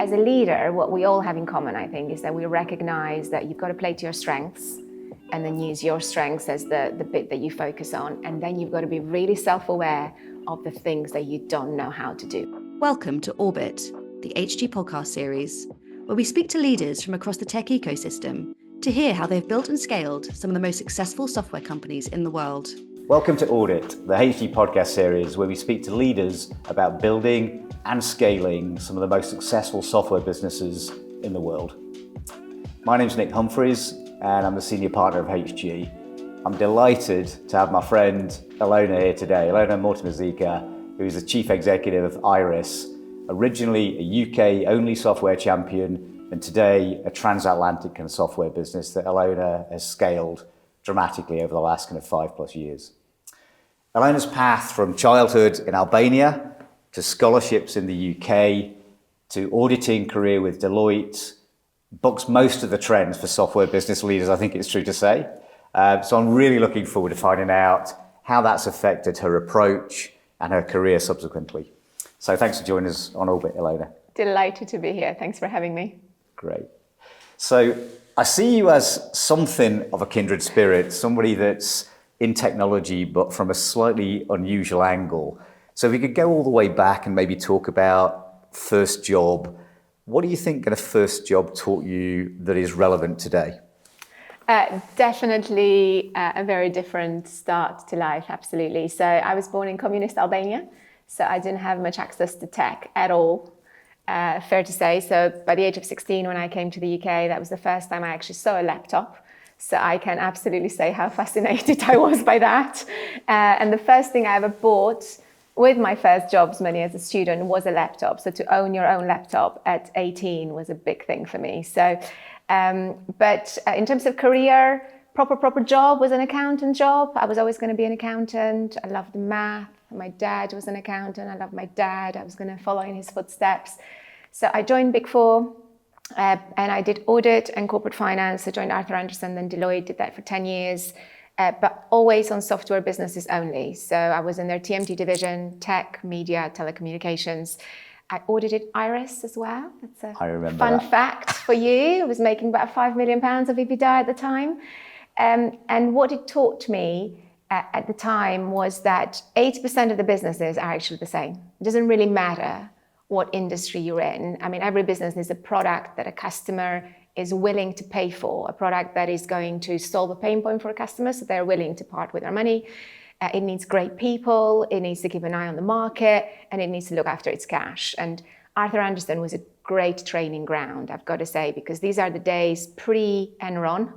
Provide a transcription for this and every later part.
as a leader, what we all have in common, I think, is that we recognize that you've got to play to your strengths and then use your strengths as the bit that you focus on. And then you've got to be really self-aware of the things that you don't know how to do. Welcome to Orbit, the HG podcast series, where we speak to leaders from across the tech ecosystem to hear how they've built and scaled some of the most successful software companies in the world. Welcome to Audit, the HG podcast series where we speak to leaders about building and scaling some of the most successful software businesses in the world. My name's Nic Humphries and I'm the senior partner of HG. I'm delighted to have my friend Elona here today, Elona Mortimer-Zhika, who is the chief executive of Iris, originally a UK-only software champion and today a transatlantic kind of software business that Elona has scaled dramatically over the last kind of 5+ years. Elona's path from childhood in Albania to scholarships in the UK to auditing career with Deloitte bucks most of the trends for software business leaders, I think it's true to say. So I'm really looking forward to finding out how that's affected her approach and her career subsequently. So thanks for joining us on Orbit, Elona. Delighted to be here. Thanks for having me. Great. So I see you as something of a kindred spirit, somebody that's in technology, but from a slightly unusual angle. So if we could go all the way back and maybe talk about first job, what do you think a first job taught you that is relevant today? Definitely a very different start to life, absolutely. So I was born in Communist Albania, so I didn't have much access to tech at all, fair to say. So by the age of 16, when I came to the UK, that was the first time I actually saw a laptop. So I can absolutely say how fascinated I was by that. And the first thing I ever bought with my first jobs money as a student was a laptop. So to own your own laptop at 18 was a big thing for me. So, but in terms of career, proper job was an accountant job. I was always going to be an accountant. I loved math. My dad was an accountant. I loved my dad. I was going to follow in his footsteps. So I joined Big Four. And I did audit and corporate finance. I joined Arthur Andersen, then Deloitte, did that for 10 years, but always on software businesses only. So I was in their TMT division, tech, media, telecommunications. I audited Iris as well. That's a fun fact for you. I was making about £5 million of EBITDA at the time. And what it taught me at the time was that 80% of the businesses are actually the same. It doesn't really matter what industry you're in. I mean, every business needs a product that a customer is willing to pay for, a product that is going to solve a pain point for a customer, so they're willing to part with their money. It needs great people, it needs to keep an eye on the market, and it needs to look after its cash. And Arthur Andersen was a great training ground, I've got to say, because these are the days pre-Enron.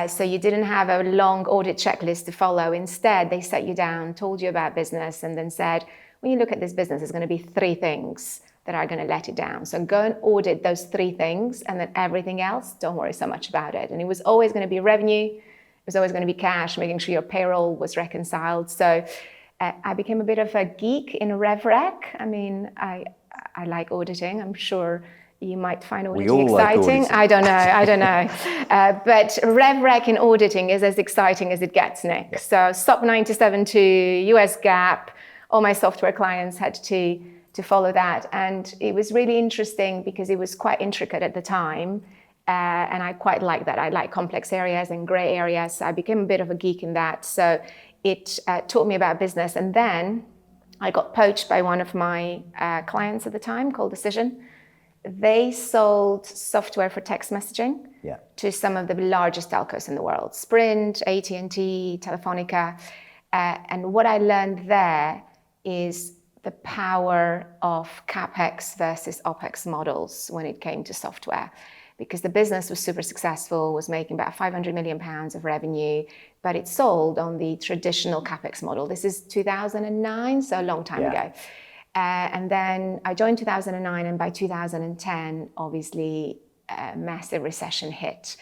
So you didn't have a long audit checklist to follow. Instead, they sat you down, told you about business, and then said, when you look at this business, there's going to be 3 things that are going to let it down. So go and audit those 3 things, and then everything else, don't worry so much about it. And it was always going to be revenue. It was always going to be cash, making sure your payroll was reconciled. So I became a bit of a geek in RevRec. I mean, I like auditing. I'm sure you might find auditing exciting. Like auditing. I don't know. But RevRec in auditing is as exciting as it gets, Nick. So SOP 97.2, US GAAP, all my software clients had to follow that. And it was really interesting because it was quite intricate at the time. And I quite like that. I like complex areas and gray areas. So I became a bit of a geek in that. So it taught me about business. And then I got poached by one of my clients at the time called Decision. They sold software for text messaging to some of the largest telcos in the world, Sprint, AT&T, Telefonica. And what I learned there is the power of CapEx versus OpEx models when it came to software. Because the business was super successful, was making about £500 million of revenue, but it sold on the traditional CapEx model. This is 2009, so a long time ago. And then I joined 2009, and by 2010, obviously, a massive recession hit.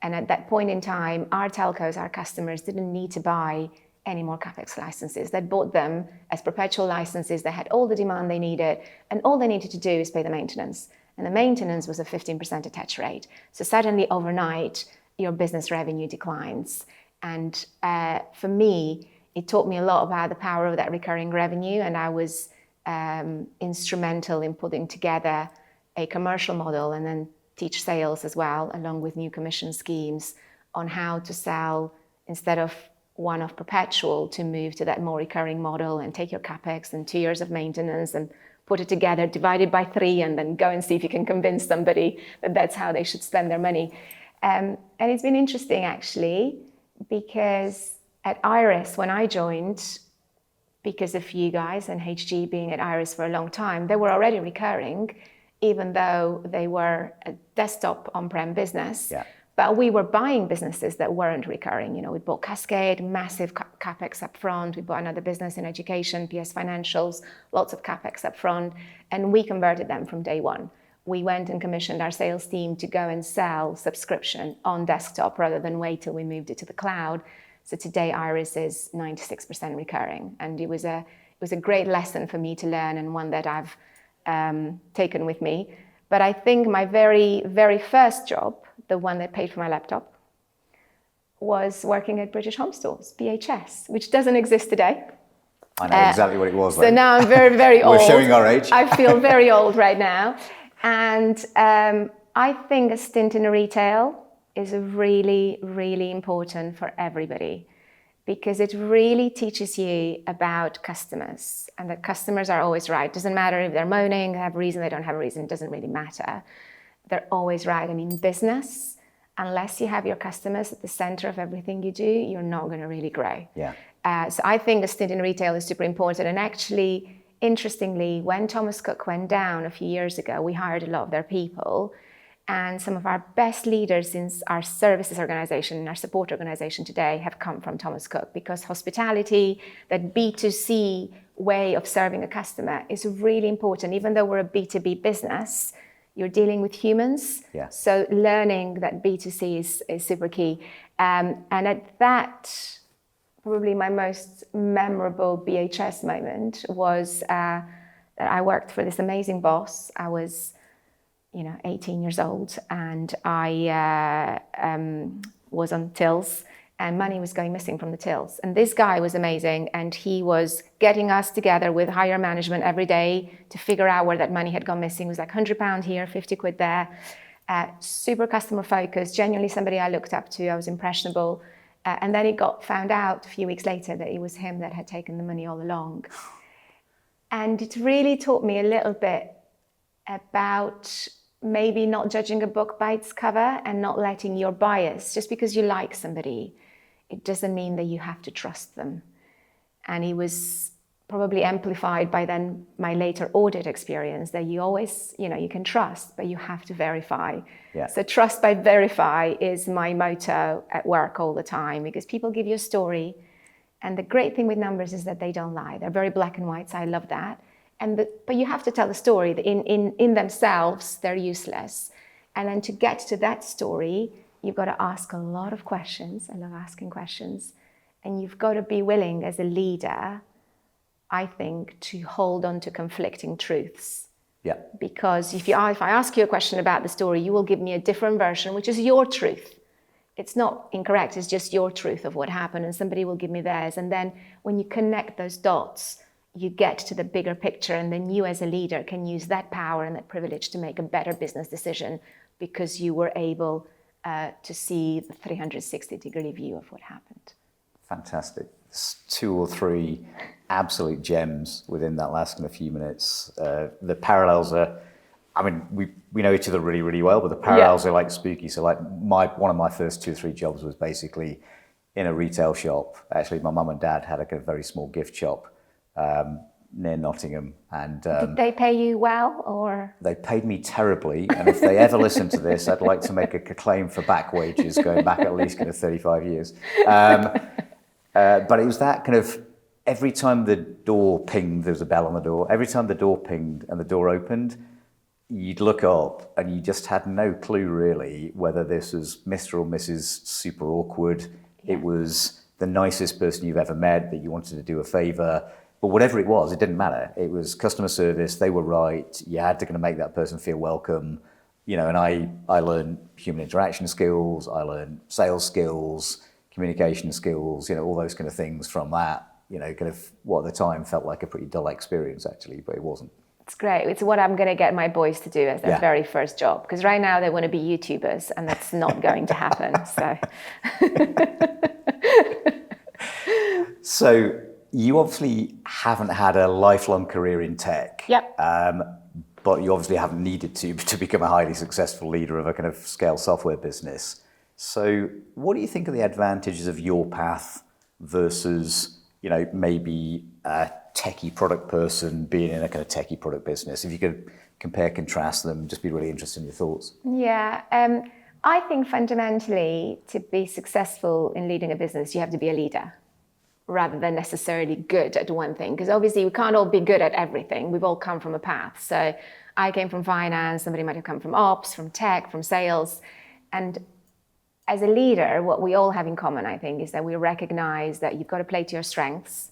And at that point in time, our telcos, our customers, didn't need to buy any more CapEx licenses. They bought them as perpetual licenses. They had all the demand they needed, and all they needed to do is pay the maintenance. And the maintenance was a 15% attach rate. So suddenly, overnight, your business revenue declines. And for me, it taught me a lot about the power of that recurring revenue, and I was instrumental in putting together a commercial model and then teach sales as well, along with new commission schemes on how to sell instead of one-off perpetual, to move to that more recurring model and take your capex and 2 years of maintenance and put it together, divide it by 3, and then go and see if you can convince somebody that that's how they should spend their money. And it's been interesting, actually, because at Iris, when I joined, because of you guys and HG being at Iris for a long time, they were already recurring, even though they were a desktop on-prem business. Yeah. But we were buying businesses that weren't recurring. You know, we bought Cascade, massive capex up front. We bought another business in education, PS Financials, lots of capex up front, and we converted them from day one. We went and commissioned our sales team to go and sell subscription on desktop rather than wait till we moved it to the cloud. So today Iris is 96% recurring, and it was a great lesson for me to learn, and one that I've taken with me. But I think my very, very first job, the one that paid for my laptop, was working at British Home Stores, BHS, which doesn't exist today. I know exactly what it was. So now I'm very, very old. We're showing our age. I feel very old right now. And I think a stint in retail is really, really important for everybody, because it really teaches you about customers, and that customers are always right. Doesn't matter if they're moaning, they have a reason, they don't have a reason, it doesn't really matter. They're always right. I mean, business, unless you have your customers at the center of everything you do, you're not going to really grow. Yeah. So I think a stint in retail is super important. And actually, interestingly, when Thomas Cook went down a few years ago, we hired a lot of their people. And some of our best leaders in our services organization and our support organization today have come from Thomas Cook, because hospitality, that B2C way of serving a customer, is really important. Even though we're a B2B business, you're dealing with humans. Yeah. So learning that B2C is super key. And at that, probably my most memorable BHS moment was that I worked for this amazing boss. I was 18 years old, and I was on tills, and money was going missing from the tills. And this guy was amazing, and he was getting us together with higher management every day to figure out where that money had gone missing. It was like £100 here, 50 quid there. Super customer focused, genuinely somebody I looked up to. I was impressionable. And then it got found out a few weeks later that it was him that had taken the money all along. And it really taught me a little bit about maybe not judging a book by its cover, and not letting your bias, just because you like somebody, it doesn't mean that you have to trust them. And it was probably amplified by then my later audit experience, that you always, you can trust, but you have to verify. Yeah. So trust by verify is my motto at work all the time, because people give you a story. And the great thing with numbers is that they don't lie. They're very black and white, so I love that. But you have to tell the story. In themselves, they're useless. And then to get to that story, you've got to ask a lot of questions. I love asking questions. And you've got to be willing as a leader, I think, to hold on to conflicting truths. Yeah. Because if I ask you a question about the story, you will give me a different version, which is your truth. It's not incorrect, it's just your truth of what happened, and somebody will give me theirs. And then when you connect those dots, you get to the bigger picture, and then you as a leader can use that power and that privilege to make a better business decision, because you were able to see the 360-degree view of what happened. Fantastic. There's 2 or 3 absolute gems within that last kind of few minutes. The parallels are, we know each other really, really well, but the parallels are like spooky. So like one of my first 2 or 3 jobs was basically in a retail shop. Actually, my mum and dad had a very small gift shop near Nottingham, and did they pay you well, or? They paid me terribly, and if they ever listen to this, I'd like to make a claim for back wages going back at least kind of 35 years. But it was that kind of, every time the door pinged, there was a bell on the door, every time the door pinged and the door opened, you'd look up and you just had no clue really whether this was Mr. or Mrs. Super Awkward. Yeah. It was the nicest person you've ever met that you wanted to do a favour. But whatever it was, it didn't matter. It was customer service, they were right, you had to kind of make that person feel welcome. And I learned human interaction skills, I learned sales skills, communication skills, all those kind of things from that, kind of what at the time felt like a pretty dull experience actually, but it wasn't. It's great. It's what I'm going to get my boys to do as their very first job. Because right now they want to be YouTubers, and that's not going to happen. So you obviously haven't had a lifelong career in tech. Yep. But you obviously haven't needed to become a highly successful leader of a kind of scale software business. So what do you think are the advantages of your path versus, maybe a techie product person being in a kind of techie product business? If you could compare, contrast them, just be really interested in your thoughts. Yeah. I think fundamentally to be successful in leading a business, you have to be a leader rather than necessarily good at one thing. Because obviously we can't all be good at everything. We've all come from a path. So I came from finance, somebody might have come from ops, from tech, from sales. And as a leader, what we all have in common, I think, is that we recognize that you've got to play to your strengths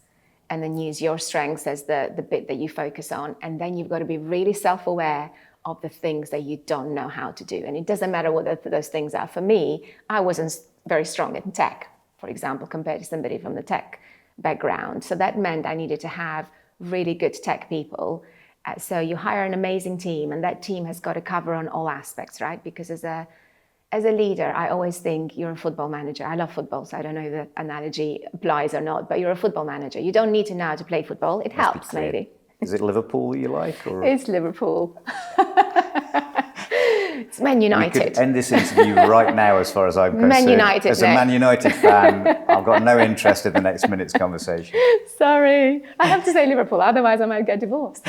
and then use your strengths as the bit that you focus on. And then you've got to be really self-aware of the things that you don't know how to do. And it doesn't matter what those things are. For me, I wasn't very strong in tech, for example, compared to somebody from the tech background. So that meant I needed to have really good tech people. So you hire an amazing team, and that team has got to cover on all aspects, right? Because as a leader, I always think you're a football manager. I love football, so I don't know if the analogy applies or not, but you're a football manager. You don't need to know how to play football. It helps, maybe. Is it Liverpool you like? Or? It's Liverpool. It's Man United. We could end this interview right now, as far as I'm concerned. Man United. As a Man United fan, I've got no interest in the next minute's conversation. Sorry. I have to say Liverpool, otherwise I might get divorced.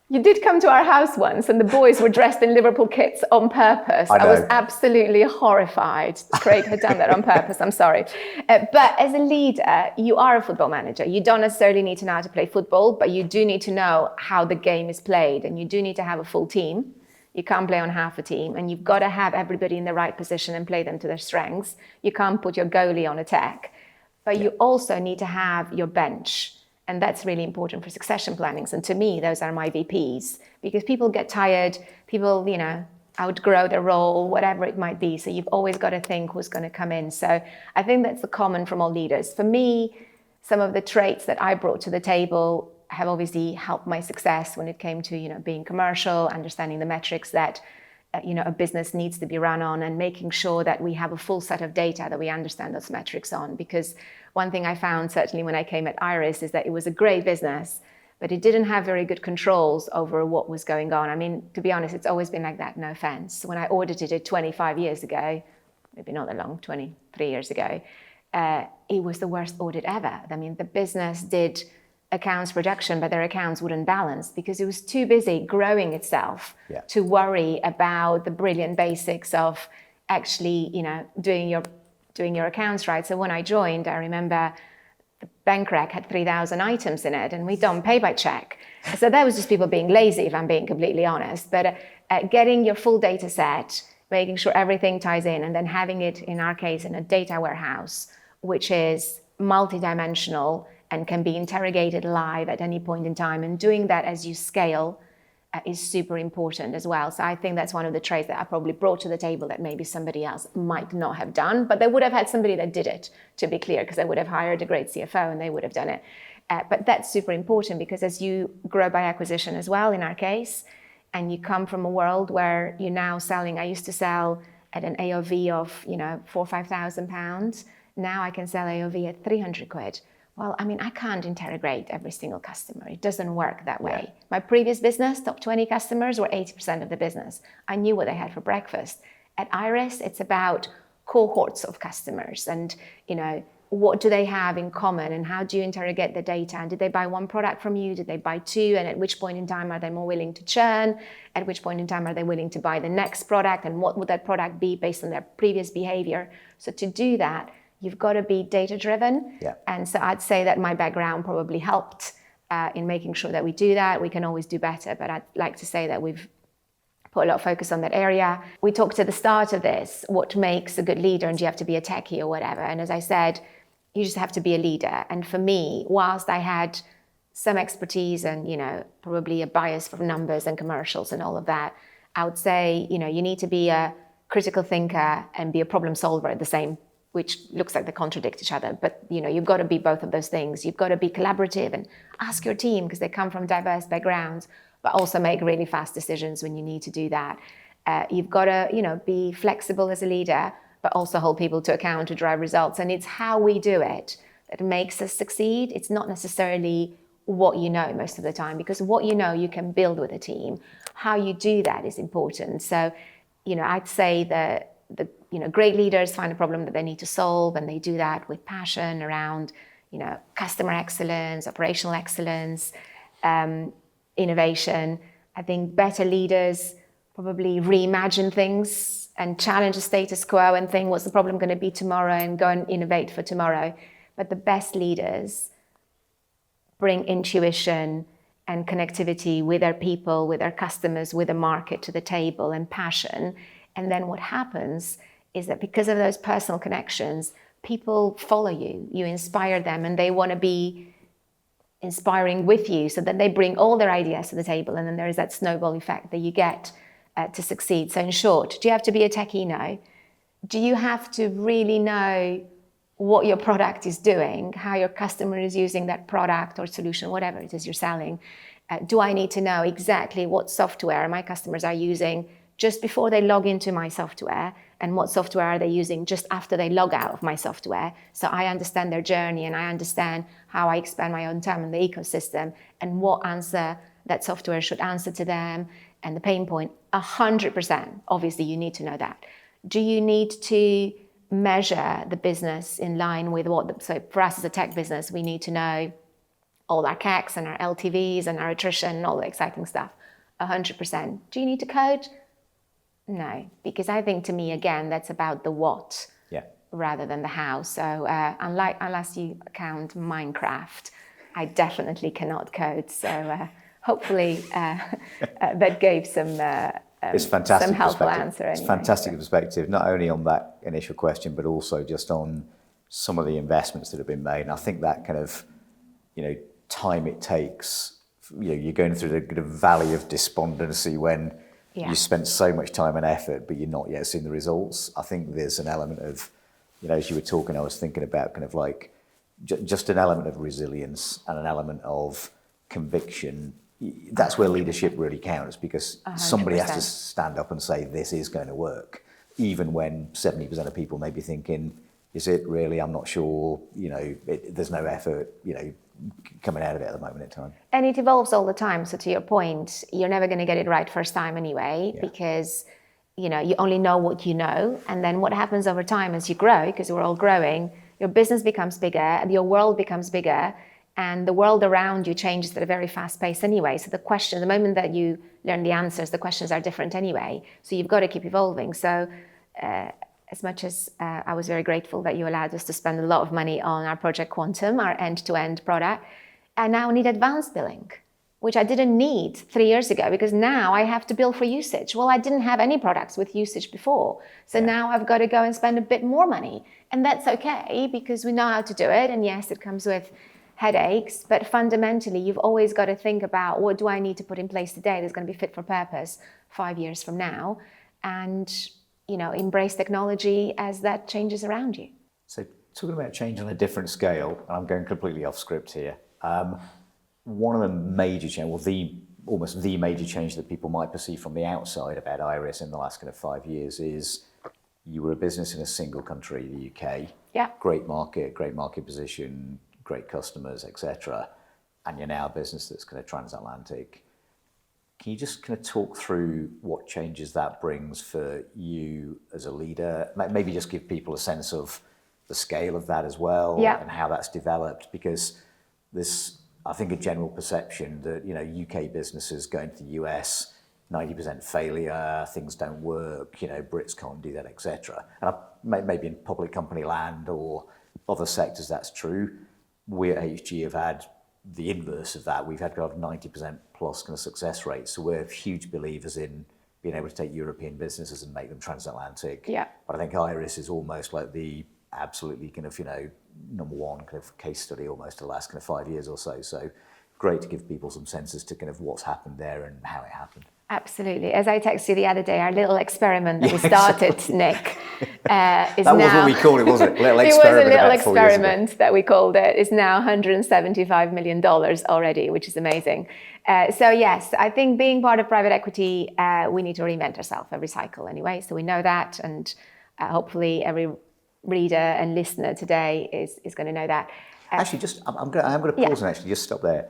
You did come to our house once, and the boys were dressed in Liverpool kits on purpose. I was absolutely horrified. Craig had done that on purpose, I'm sorry. But as a leader, you are a football manager. You don't necessarily need to know how to play football, but you do need to know how the game is played, and you do need to have a full team. You can't play on half a team, and you've got to have everybody in the right position and play them to their strengths. You can't put your goalie on attack, but you also need to have your bench. And that's really important for succession planning. And to me, those are my VPs, because people get tired, people, outgrow their role, whatever it might be. So you've always got to think who's going to come in. So I think that's the common from all leaders. For me, some of the traits that I brought to the table have obviously helped my success when it came to, being commercial, understanding the metrics that, a business needs to be run on, and making sure that we have a full set of data that we understand those metrics on. Because one thing I found, certainly when I came at Iris, is that it was a great business, but it didn't have very good controls over what was going on. I mean, to be honest, it's always been like that, no offense. When I audited it 25 years ago, maybe not that long, 23 years ago, it was the worst audit ever. I mean, the business did accounts production, but their accounts wouldn't balance because it was too busy growing itself to worry about the brilliant basics of actually, doing your accounts right. So when I joined, I remember the bank rec had 3,000 items in it, and we don't pay by check. So that was just people being lazy, if I'm being completely honest. But getting your full data set, making sure everything ties in, and then having it, in our case, in a data warehouse, which is multidimensional and can be interrogated live at any point in time. And doing that as you scale is super important as well. So I think that's one of the traits that I probably brought to the table that maybe somebody else might not have done, but they would have had somebody that did it, to be clear, because they would have hired a great CFO and they would have done it. But that's super important, because as you grow by acquisition as well, in our case, and you come from a world where you're now selling, I used to sell at an AOV of, £4,000 or £5,000. Now I can sell AOV at 300 quid. Well, I mean, I can't interrogate every single customer. It doesn't work that way. Yeah. My previous business, top 20 customers were 80% of the business. I knew what they had for breakfast. At Iris, it's about cohorts of customers and, what do they have in common and how do you interrogate the data? And did they buy one product from you? Did they buy two? And at which point in time are they more willing to churn? At which point in time are they willing to buy the next product? And what would that product be based on their previous behavior? So to do that, you've got to be data-driven. Yeah. And so I'd say that my background probably helped in making sure that we do that. We can always do better, but I'd like to say that we've put a lot of focus on that area. We talked at the start of this, what makes a good leader, and do you have to be a techie or whatever? And as I said, you just have to be a leader. And for me, whilst I had some expertise and, probably a bias for numbers and commercials and all of that, I would say, you need to be a critical thinker and be a problem solver at the same which looks like they contradict each other. But you've got to be both of those things. You've got to be collaborative and ask your team, because they come from diverse backgrounds, but also make really fast decisions when you need to do that. You've got to, be flexible as a leader, but also hold people to account to drive results. And it's how we do it that makes us succeed. It's not necessarily what you know most of the time, because what you can build with a team. How you do that is important. So, I'd say that great leaders find a problem that they need to solve, and they do that with passion around, customer excellence, operational excellence, innovation. I think better leaders probably reimagine things and challenge the status quo and think, what's the problem going to be tomorrow, and go and innovate for tomorrow. But the best leaders bring intuition and connectivity with their people, with their customers, with the market to the table, and passion. And then what happens is that because of those personal connections, people follow you, you inspire them, and they want to be inspiring with you, so that they bring all their ideas to the table, and then there is that snowball effect that you get to succeed. So in short, do you have to be a techie? No. Do you have to really know what your product is doing, how your customer is using that product or solution, whatever it is you're selling? Do I need to know exactly what software my customers are using just before they log into my software, and what software are they using just after they log out of my software? So I understand their journey, and I understand how I expand my own time in the ecosystem, and what answer that software should answer to them, and the pain point. 100%, obviously you need to know that. Do you need to measure the business in line with so for us as a tech business, we need to know all our CACs and our LTVs and our attrition and all the exciting stuff. 100%. Do you need to code? No, because I think, to me, again, that's about the what rather than the how. So unless you count Minecraft, I definitely cannot code. So hopefully that gave some helpful answer. Anyway. It's fantastic perspective, not only on that initial question, but also just on some of the investments that have been made. And I think that kind of, time it takes, you're going through the kind of valley of despondency when you spent so much time and effort, but you're not yet seeing the results. I think there's an element of, as you were talking, I was thinking about kind of like just an element of resilience and an element of conviction. That's where leadership really counts, because 100%. Somebody has to stand up and say, this is going to work, even when 70% of people may be thinking, is it really? I'm not sure, there's no effort, coming out of it at the moment in time. And it evolves all the time. So to your point, you're never going to get it right first time anyway, because, you only know what you know. And then what happens over time as you grow, because we're all growing, your business becomes bigger, your world becomes bigger, and the world around you changes at a very fast pace anyway. So the moment that you learn the answers, the questions are different anyway. So you've got to keep evolving. So as much as I was very grateful that you allowed us to spend a lot of money on our Project Quantum, our end-to-end product, I now need advanced billing, which I didn't need 3 years ago, because now I have to bill for usage. Well, I didn't have any products with usage before. So now I've got to go and spend a bit more money. And that's okay, because we know how to do it. And yes, it comes with headaches, but fundamentally, you've always got to think about, what do I need to put in place today that's going to be fit for purpose 5 years from now? And embrace technology as that changes around you. So talking about change on a different scale, and I'm going completely off script here. One of the major change, almost the major change that people might perceive from the outside about Iris in the last kind of 5 years is you were a business in a single country, the UK. Yeah. Great market position, great customers, etc. And you're now a business that's kind of transatlantic. Can you just kind of talk through what changes that brings for you as a leader? Maybe just give people a sense of the scale of that as well, and how that's developed, because there's, I think, a general perception that, UK businesses going to the US, 90% failure, things don't work, Brits can't do that, etc. And maybe in public company land or other sectors that's true. We at HG have had the inverse of that. We've had kind of 90% plus kind of success rates. So we're huge believers in being able to take European businesses and make them transatlantic. Yeah. But I think Iris is almost like the absolutely kind of, number one kind of case study almost the last kind of 5 years or so. So great to give people some sense as to kind of what's happened there and how it happened. Absolutely. As I texted you the other day, our little experiment that we started, Nick, is that now... was what we called it, wasn't it? Little it was experiment a little about 4 years ago. experiment that we called it. It's now $175 million already, which is amazing. So yes, I think being part of private equity, we need to reinvent ourselves every cycle anyway. So we know that, and hopefully every reader and listener today is going to know that. Actually, I'm going to pause and actually just stop there.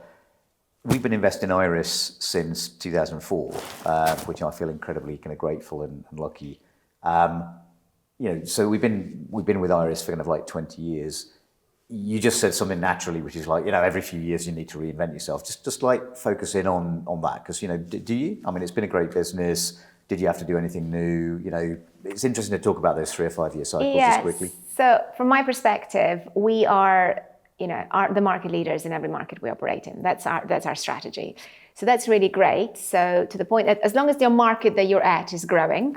We've been investing in Iris since 2004, which I feel incredibly kind of grateful and lucky. So we've been with Iris for kind of like 20 years. You just said something naturally, which is like, every few years you need to reinvent yourself. Just like focus in on that, because do you? I mean, it's been a great business. Did you have to do anything new? It's interesting to talk about those 3 or 5 year cycles just quickly. So from my perspective, we are the market leaders in every market we operate in. That's our strategy. So that's really great. So to the point that as long as the market that you're at is growing,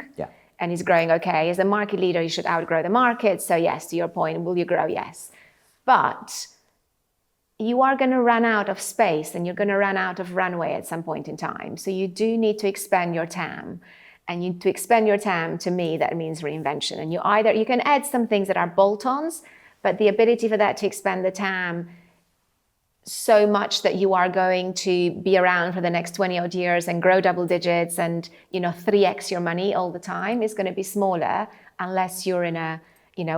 and is growing okay, as a market leader, you should outgrow the market. So yes, to your point, will you grow? Yes. But you are going to run out of space and you're going to run out of runway at some point in time. So you do need to expand your TAM. And to expand your TAM, to me, that means reinvention. And you can add some things that are bolt-ons, but the ability for that to expand the TAM so much that you are going to be around for the next 20 odd years and grow double digits and 3x your money all the time is going to be smaller unless you're in a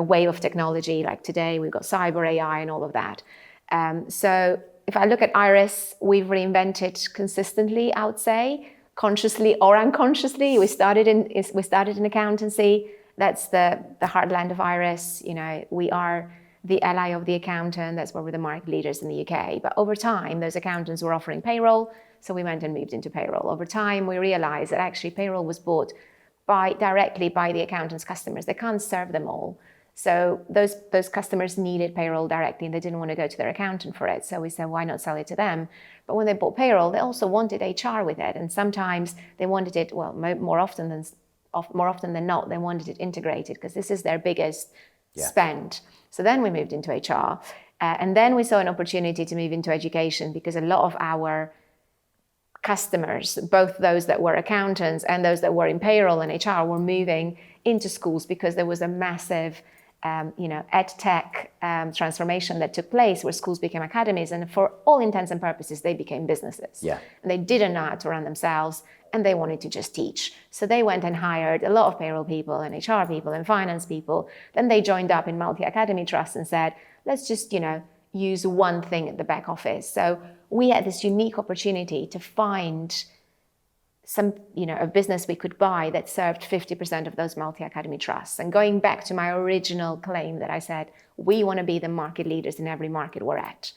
wave of technology like today. We've got cyber AI and all of that. So if I look at Iris, we've reinvented consistently, I would say, consciously or unconsciously. We started in accountancy. That's the heartland of Iris. We are the ally of the accountant. That's where we're the market leaders in the UK. But over time, those accountants were offering payroll, so we went and moved into payroll. Over time, we realized that actually payroll was bought directly by the accountant's customers. They can't serve them all. So those customers needed payroll directly, and they didn't want to go to their accountant for it. So we said, why not sell it to them? But when they bought payroll, they also wanted HR with it, and sometimes they wanted it. Well, more often than not, they wanted it integrated because this is their biggest spend. So then we moved into HR, and then we saw an opportunity to move into education because a lot of our customers, both those that were accountants and those that were in payroll and HR, were moving into schools because there was a massive ed tech transformation that took place where schools became academies, and for all intents and purposes, they became businesses. And they didn't know how to run themselves, and they wanted to just teach. So they went and hired a lot of payroll people and HR people and finance people. Then they joined up in multi-academy trusts and said, let's just, use one thing at the back office. So we had this unique opportunity to find some, a business we could buy that served 50% of those multi-academy trusts. And going back to my original claim that I said, we want to be the market leaders in every market we're at.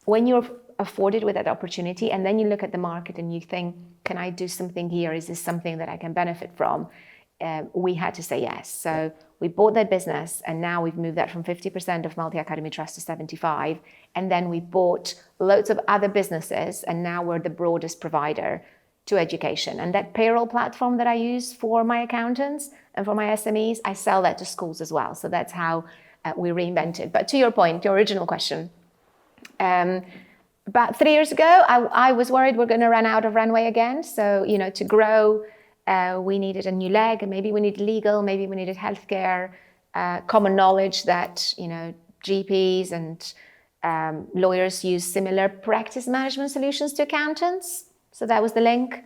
When you're afforded with that opportunity, and then you look at the market and you think, can I do something here? Is this something that I can benefit from? We had to say yes. So we bought that business, and now we've moved that from 50% of multi-academy trust to 75. And then we bought loads of other businesses, and now we're the broadest provider to education. And that payroll platform that I use for my accountants and for my SMEs, I sell that to schools as well. So that's how we reinvented. But to your point, your original question, about 3 years ago, I was worried we're going to run out of runway again. So, to grow, we needed a new leg, and maybe we needed legal, maybe we needed healthcare, common knowledge that, GPs and lawyers use similar practice management solutions to accountants. So that was the link.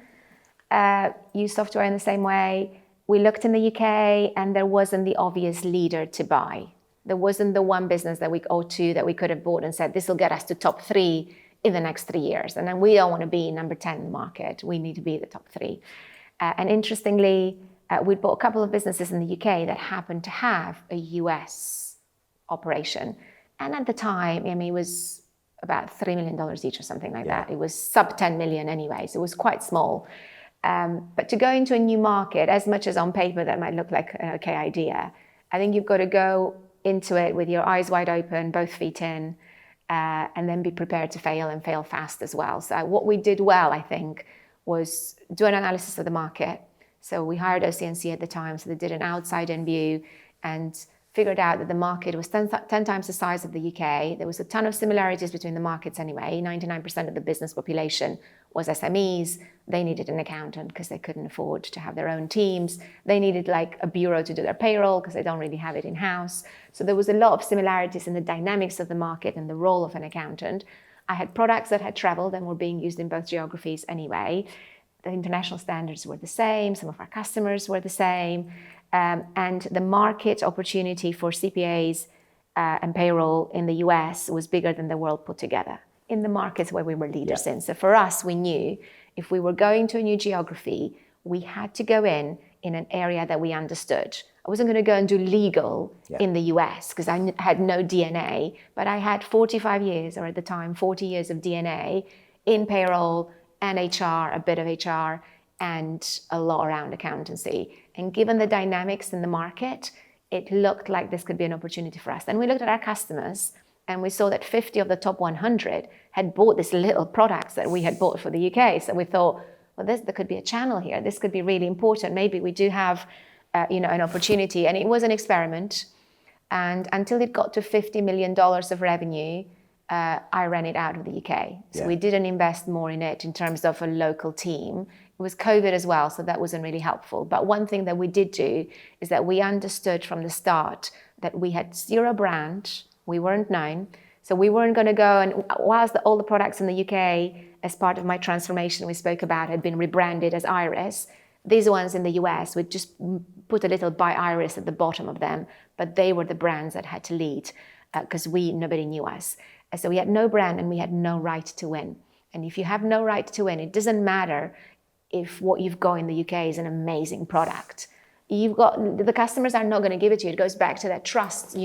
Use software in the same way. We looked in the UK, and there wasn't the obvious leader to buy. There wasn't the one business or two that we could have bought and said, this will get us to top 3 in the next 3 years. And then we don't want to be number 10 in the market. We need to be the top 3. And interestingly, we bought a couple of businesses in the UK that happened to have a US operation. And at the time, it was about $3 million each or something like that. It was sub 10 million anyway, so it was quite small. But to go into a new market, as much as on paper that might look like an okay idea, I think you've got to go into it with your eyes wide open, both feet in, and then be prepared to fail and fail fast as well. So what we did well, I think, was do an analysis of the market. So we hired OC&C at the time, so they did an outside-in view and figured out that the market was 10 times the size of the UK. There was a ton of similarities between the markets anyway. 99% of the business population was SMEs. They needed an accountant because they couldn't afford to have their own teams. They needed like a bureau to do their payroll because they don't really have it in-house. So there was a lot of similarities in the dynamics of the market and the role of an accountant. I had products that had traveled and were being used in both geographies anyway. The international standards were the same. Some of our customers were the same. And the market opportunity for CPAs and payroll in the US was bigger than the world put together in the markets where we were leaders in. So for us, we knew if we were going to a new geography, we had to go in an area that we understood. I wasn't going to go and do legal in the US because I had no DNA, but I had 45 years, or at the time, 40 years of DNA in payroll and HR, a bit of HR, and a lot around accountancy. And given the dynamics in the market, it looked like this could be an opportunity for us. And we looked at our customers and we saw that 50 of the top 100 had bought these little products that we had bought for the UK. So we thought, well, there could be a channel here. This could be really important. Maybe we do have an opportunity. And it was an experiment. And until it got to $50 million of revenue, I ran it out of the UK. So we didn't invest more in it in terms of a local team. It was COVID as well, so that wasn't really helpful. But one thing that we did do is that we understood from the start that we had zero brand, we weren't known, so we weren't going to go and whilst all the products in the UK, as part of my transformation we spoke about, had been rebranded as Iris, these ones in the US would just put a little by Iris at the bottom of them, but they were the brands that had to lead because nobody knew us. So we had no brand and we had no right to win. And if you have no right to win, it doesn't matter if what you've got in the UK is an amazing product. The customers are not going to give it to you. It goes back to that trust,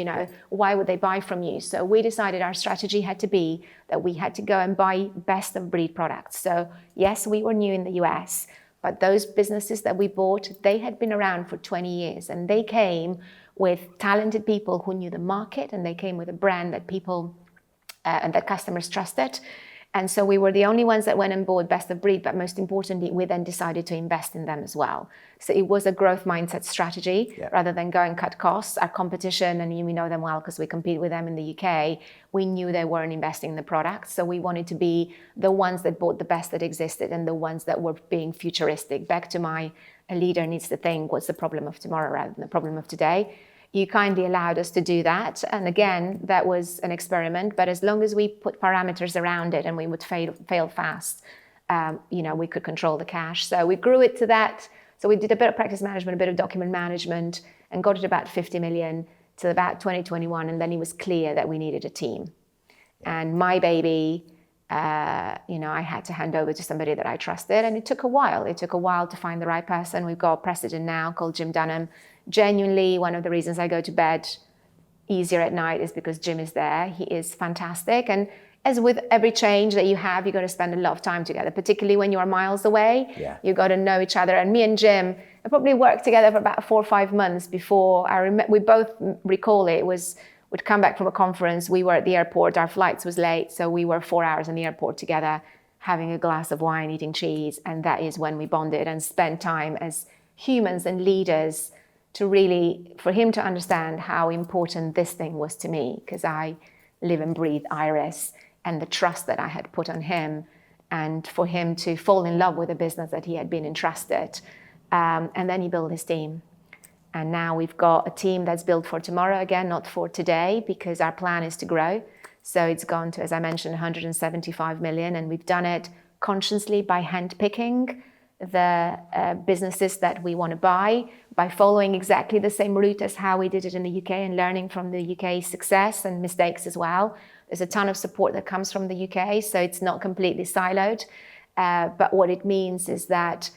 why would they buy from you? So we decided our strategy had to be that we had to go and buy best of breed products. So yes, we were new in the US, but those businesses that we bought, they had been around for 20 years and they came with talented people who knew the market and they came with a brand that people and that customers trusted. And so we were the only ones that went and bought best of breed, but most importantly, we then decided to invest in them as well. So it was a growth mindset strategy rather than go and cut costs. Our competition, and we know them well because we compete with them in the UK, we knew they weren't investing in the product. So we wanted to be the ones that bought the best that existed and the ones that were being futuristic. Back to a leader needs to think, what's the problem of tomorrow rather than the problem of today? You kindly allowed us to do that. And again, that was an experiment, but as long as we put parameters around it and we would fail fast, we could control the cash. So we grew it to that. So we did a bit of practice management, a bit of document management, and got it about 50 million to about 2021. And then it was clear that we needed a team. And my baby, I had to hand over to somebody that I trusted. And it took a while. It took a while to find the right person. We've got a president now called Jim Dunham. Genuinely, one of the reasons I go to bed easier at night is because Jim is there. He is fantastic. And as with every change that you have, you've got to spend a lot of time together, particularly when you are miles away. You've got to know each other. And me and Jim have probably worked together for about 4 or 5 months before we both recall it. We'd come back from a conference. We were at the airport. Our flights was late. So we were 4 hours in the airport together, having a glass of wine, eating cheese. And that is when we bonded and spent time as humans and leaders for him to understand how important this thing was to me, because I live and breathe Iris and the trust that I had put on him, and for him to fall in love with a business that he had been entrusted. And then he built his team. And now we've got a team that's built for tomorrow, again, not for today, because our plan is to grow. So it's gone to, as I mentioned, 175 million, and we've done it consciously by handpicking the businesses that we want to buy, by following exactly the same route as how we did it in the UK and learning from the UK's success and mistakes as well. There's a ton of support that comes from the UK, so it's not completely siloed. But what it means is that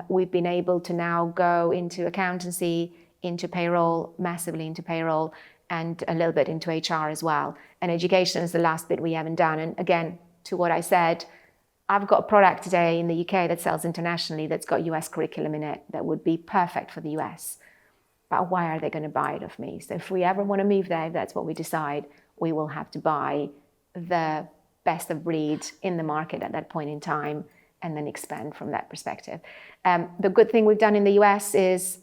we've been able to now go into accountancy, into payroll, massively into payroll, and a little bit into HR as well. And education is the last bit we haven't done. And again, to what I said, I've got a product today in the UK that sells internationally that's got US curriculum in it that would be perfect for the US. But why are they going to buy it of me? So if we ever want to move there, if that's what we decide, we will have to buy the best of breed in the market at that point in time and then expand from that perspective. The good thing we've done in the US is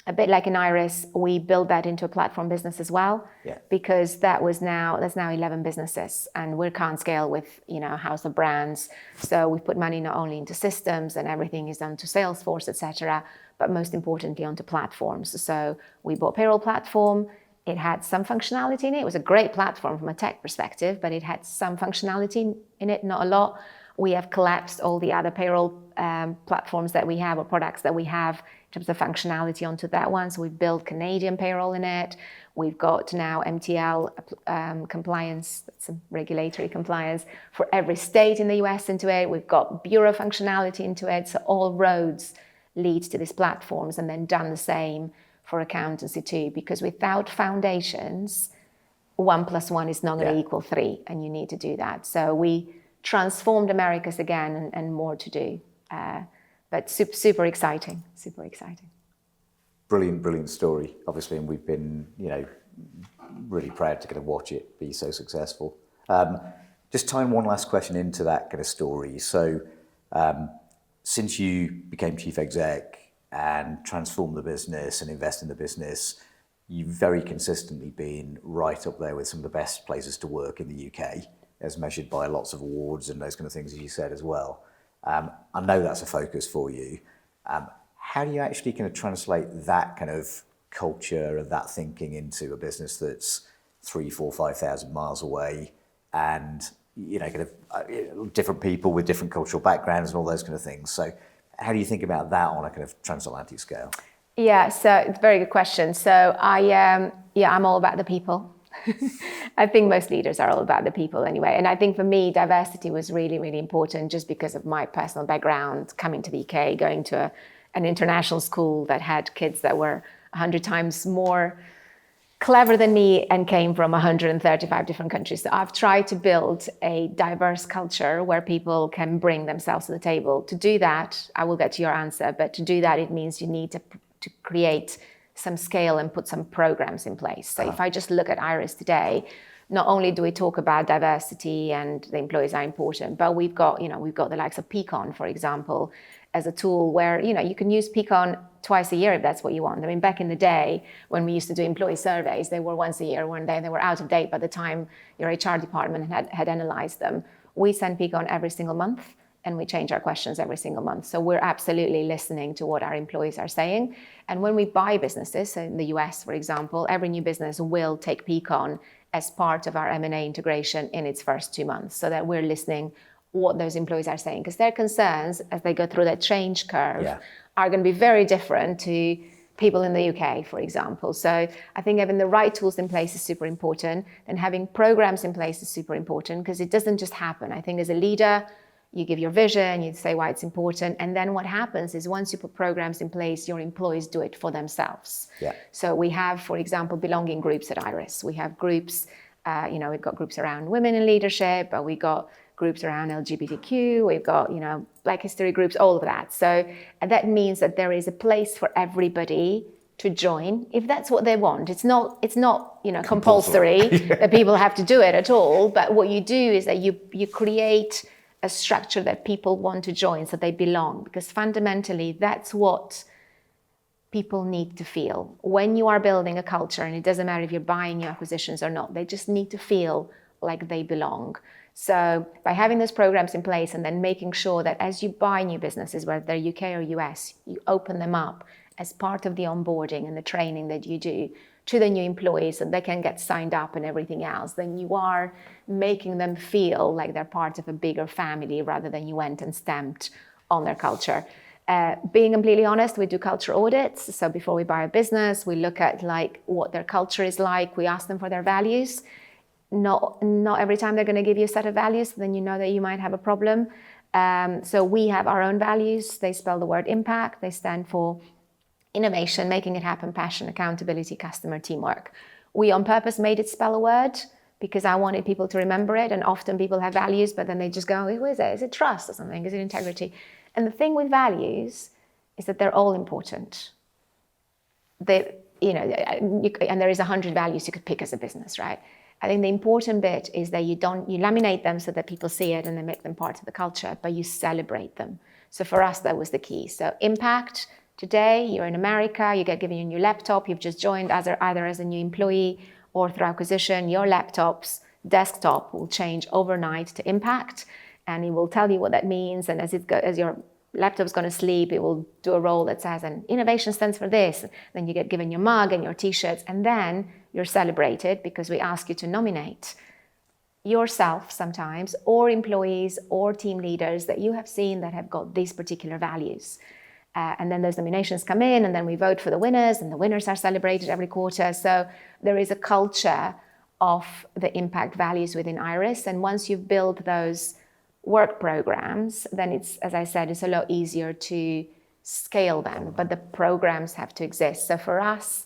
a bit like in Iris, we built that into a platform business as well, because there's now 11 businesses, and we can't scale with, house of brands. So we've put money not only into systems, and everything is done to Salesforce, etc., but most importantly onto platforms. So we bought payroll platform. It had some functionality in it. It was a great platform from a tech perspective, but it had some functionality in it, not a lot. We have collapsed all the other payroll platforms that we have, or products that we have, in terms of functionality onto that one. So we've built Canadian payroll in it. We've got now MTL compliance, some regulatory compliance for every state in the US into it. We've got bureau functionality into it. So all roads lead to these platforms, and then done the same for accountancy too, because without foundations, 1 + 1 is not going to equal 3, and you need to do that. So we transformed Americas again, and more to do. But super exciting, super exciting. Brilliant story, obviously, and we've been, really proud to kind of watch it be so successful. Just tying one last question into that kind of story. So, since you became chief exec and transformed the business and invest in the business, you've very consistently been right up there with some of the best places to work in the UK, as measured by lots of awards and those kind of things, as you said as well. I know that's a focus for you. How do you actually kind of translate that kind of culture and that thinking into a business that's 3,000, 4,000, 5,000 miles away, and kind of different people with different cultural backgrounds and all those kind of things? So how do you think about that on a kind of transatlantic scale? Yeah, so it's a very good question. So I'm all about the people. I think most leaders are all about the people anyway. And I think for me, diversity was really, really important, just because of my personal background, coming to the UK, going to an international school that had kids that were 100 times more clever than me and came from 135 different countries. So I've tried to build a diverse culture where people can bring themselves to the table. To do that, I will get to your answer, but to do that, it means you need to create some scale and put some programs in place. So if I just look at Iris today, not only do we talk about diversity and the employees are important, but we've got the likes of Peakon, for example, as a tool where, you can use Peakon twice a year if that's what you want. I mean, back in the day when we used to do employee surveys, they were once a year, one day, they were out of date by the time your HR department had analyzed them. We send Peakon every single month, and we change our questions every single month. So we're absolutely listening to what our employees are saying. And when we buy businesses, so in the US, for example, every new business will take Peakon as part of our M&A integration in its first 2 months, so that we're listening what those employees are saying, because their concerns as they go through that change curve are going to be very different to people in the UK, for example. So I think having the right tools in place is super important, and having programs in place is super important, because it doesn't just happen. I think as a leader, you give your vision, you say why it's important, and then what happens is once you put programs in place, your employees do it for themselves. So we have, for example, belonging groups at Iris. We have groups, we've got groups around women in leadership, but we got groups around LGBTQ, we've got, Black History groups, all of that. So and that means that there is a place for everybody to join if that's what they want. It's not compulsory that people have to do it at all. But what you do is that you create a structure that people want to join, so they belong, because fundamentally that's what people need to feel. When you are building a culture, and it doesn't matter if you're buying new acquisitions or not, they just need to feel like they belong. So by having those programs in place, and then making sure that as you buy new businesses, whether they're UK or US, you open them up as part of the onboarding and the training that you do to the new employees, and they can get signed up and everything else, then you are making them feel like they're part of a bigger family, rather than you went and stamped on their culture. Being completely honest, we do culture audits. So before we buy a business, we look at what their culture is like. We ask them for their values. Not every time they're going to give you a set of values, then you know that you might have a problem. So we have our own values. They spell the word impact. They stand for innovation, making it happen, passion, accountability, customer, teamwork. We on purpose made it spell a word because I wanted people to remember it. And often people have values, but then they just go, who is it? Is it trust or something? Is it integrity? And the thing with values is that they're all important. And there is 100 values you could pick as a business, right? I think the important bit is that you laminate them so that people see it and they make them part of the culture, but you celebrate them. So for us, that was the key. So impact, Today, you're in America, you get given a new laptop, you've just joined either as a new employee or through acquisition. Your laptop's desktop will change overnight to Impact, and it will tell you what that means. And as your laptop's going to sleep, it will do a role that says, and innovation stands for this. Then you get given your mug and your t-shirts, and then you're celebrated because we ask you to nominate yourself sometimes, or employees or team leaders that you have seen that have got these particular values. And then those nominations come in, and then we vote for the winners, and the winners are celebrated every quarter. So there is a culture of the impact values within Iris. And once you've built those work programs, then it's, as I said, it's a lot easier to scale them, but the programs have to exist. So for us,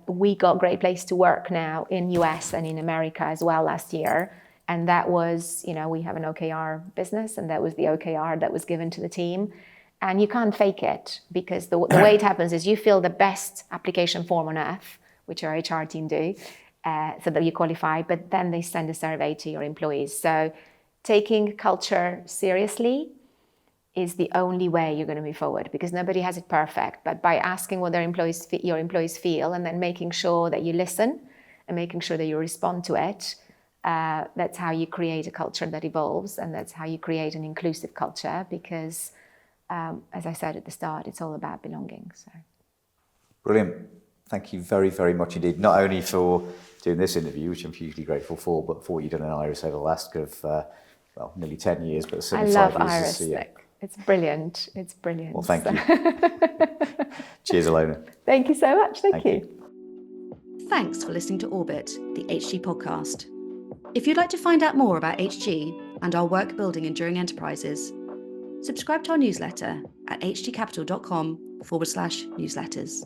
we got Great Place to Work now in US and in America as well last year. And that was, we have an OKR business, and that was the OKR that was given to the team. And you can't fake it, because the way it happens is you fill the best application form on earth, which our HR team do, so that you qualify, but then they send a survey to your employees. So taking culture seriously is the only way you're going to move forward, because nobody has it perfect. But by asking what your employees feel, and then making sure that you listen and making sure that you respond to it, that's how you create a culture that evolves, and that's how you create an inclusive culture, because as I said at the start, it's all about belonging. So, brilliant. Thank you very, very much indeed. Not only for doing this interview, which I'm hugely grateful for, but for what you've done in Iris over the last nearly 10 years, but certainly 5 years. I love Iris, Nic. It's brilliant. It's brilliant. Well, thank you. Cheers, Elona. Thank you so much. Thank you. Thanks for listening to Orbit, the HG podcast. If you'd like to find out more about HG and our work building enduring enterprises, subscribe to our newsletter at hgcapital.com/newsletters.